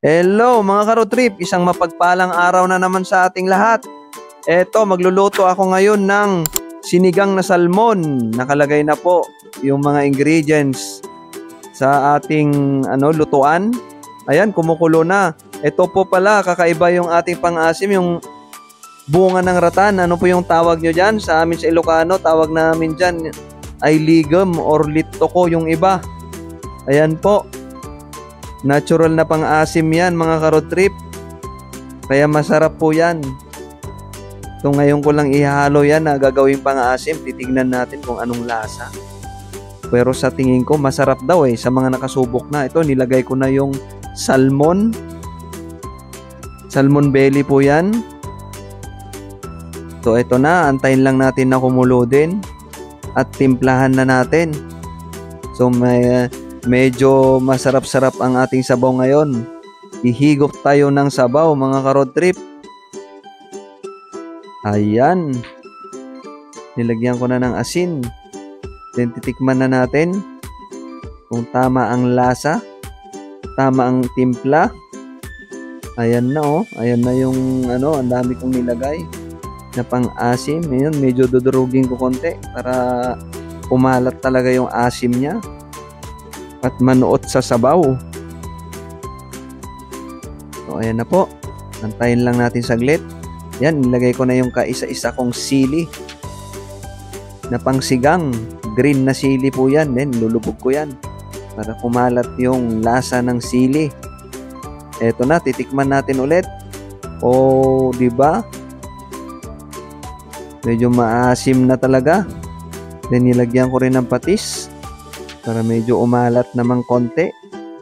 Hello mga ka-road trip, isang mapagpalang araw na naman sa ating lahat. Eto, magluluto ako ngayon ng sinigang na salmon. Nakalagay na po yung mga ingredients sa ating lutuan. Ayan, kumukulo na. Ito po pala, kakaiba yung ating pang-asim, yung bunga ng ratan. Ano po yung tawag nyo dyan? Sa amin sa Ilocano, tawag namin dyan ay ligam or litoko yung iba. Ayan po. Natural na pang-asim yan mga ka-road trip. Kaya masarap po yan. So ngayon ko lang ihalo yan na gagawing pang-asim. Titignan natin kung anong lasa. Pero sa tingin ko masarap daw sa mga nakasubok na. Ito nilagay ko na yung salmon. Salmon belly po yan. So ito na, antayin lang natin na kumulo din. At timplahan na natin. So medyo masarap-sarap ang ating sabaw ngayon. Ihigop tayo ng sabaw mga ka-road trip. Ayan. Nilagyan ko na ng asin. Then titikman na natin kung tama ang lasa, tama ang timpla. Ayan na Ayan na yung ang dami kong nilagay na pang-asim. Ayan, medyo dudurugin ko konti para umalat talaga yung asim niya at manuot sa sabaw. So ayan na po. Antayin lang natin saglit. Yan, nilagay ko na yung kaisa-isa kong sili na pangsigang. Green na sili po yan. Then lulubog ko yan para kumalat yung lasa ng sili. Eto na, titikman natin ulit. Di ba? Medyo maasim na talaga. Then nilagyan ko rin ng patis para medyo umalat naman konti.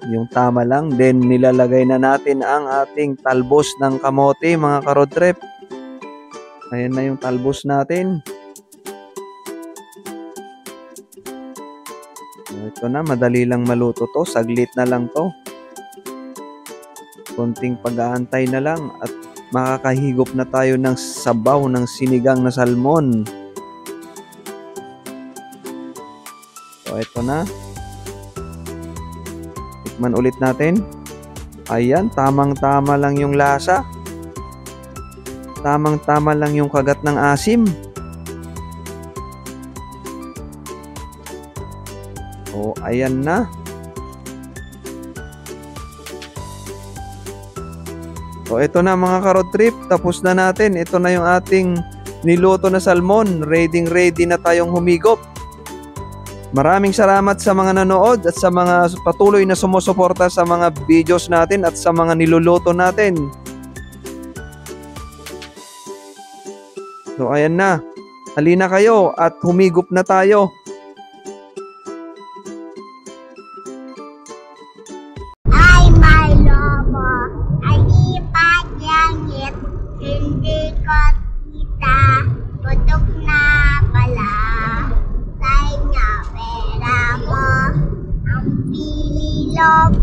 Yung tama lang. Then nilalagay na natin ang ating talbos ng kamote mga ka-road trip. Ayan na yung talbos natin. Ito na, madali lang maluto to. Saglit na lang to. Konting pag-aantay na lang at makakahigop na tayo ng sabaw ng sinigang na salmon. So ito na. Tikman ulit natin. Ayan, tamang-tama lang yung lasa. Tamang-tama lang yung kagat ng asim. Ayan na. Ito na mga ka-road trip. Tapos na natin. Ito na yung ating niluto na salmon. Ready na tayong humigop. Maraming salamat sa mga nanood at sa mga patuloy na sumusuporta sa mga videos natin at sa mga niluluto natin. So ayan na. Halina kayo at humigop na tayo. Ay, my lobo. Ay, ipagyanit. Hindi ko kita. Putok na pala. Say nga pera mo. Ang pili lobo.